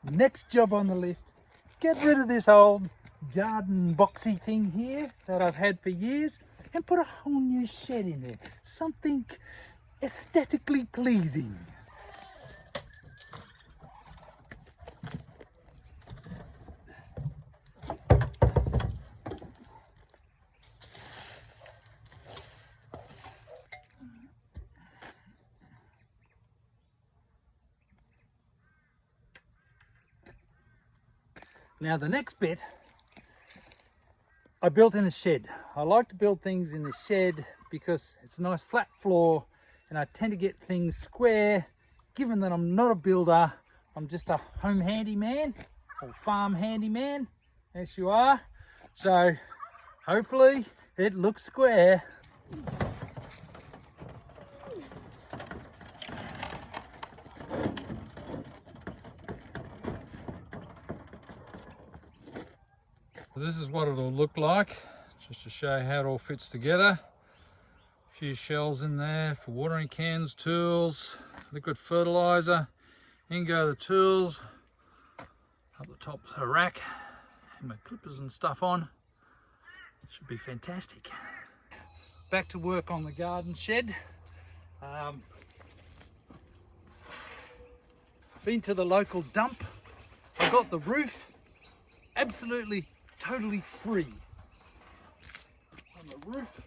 next job on the list, get rid of this old garden boxy thing here that I've had for years and put a whole new shed in there. Something aesthetically pleasing. Now the next bit, I built in a shed. I like to build things in the shed because it's a nice flat floor and I tend to get things square. Given that I'm not a builder, I'm just a home handyman or farm handyman, as you are. So hopefully it looks square. This is what it'll look like, just to show how it all fits together. A few shelves in there for watering cans, tools, liquid fertilizer, in go the tools, up the top of the rack, and my clippers and stuff on. Should be fantastic. Back to work on the garden shed. Been to the local dump. I got the roof absolutely totally free on the roof.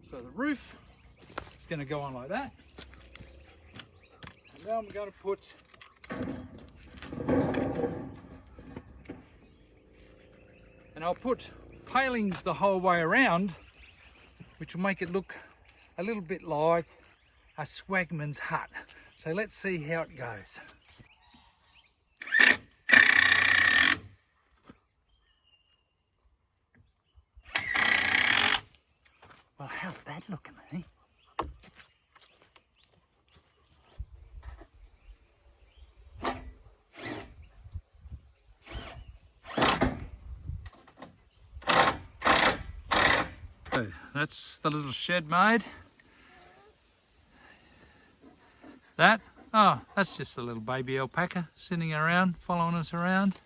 So the roof is going to go on like that. And now I'm going to put I'll put palings the whole way around, which will make it look a little bit like a swagman's hut. So let's see how it goes. Well, how's that looking, eh? So that's the little shed made. That's just a little baby alpaca sitting around, following us around.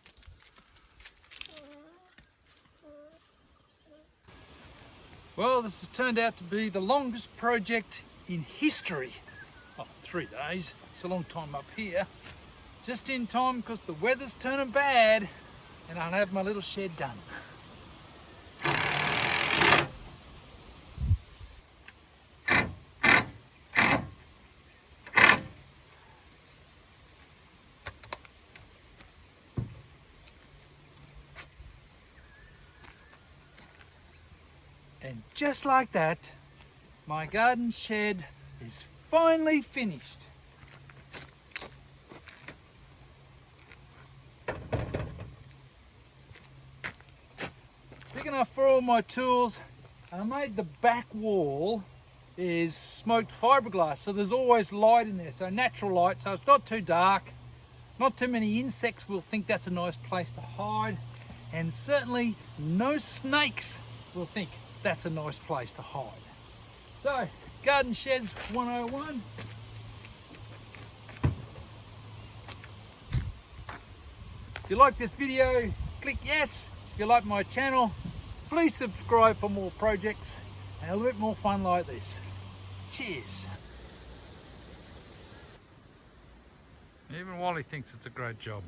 Well, this has turned out to be the longest project in history. Oh, 3 days. It's a long time up here. Just in time because the weather's turning bad and I'll have my little shed done. And just like that, my garden shed is finally finished. Big enough for all my tools. I made the back wall is smoked fiberglass, so there's always light in there, so natural light, so it's not too dark. Not too many insects will think that's a nice place to hide, and certainly no snakes will think that's a nice place to hide. So, Garden Sheds 101. If you like this video, click yes. If you like my channel, please subscribe for more projects and a little bit more fun like this. Cheers. Even Wally thinks it's a great job.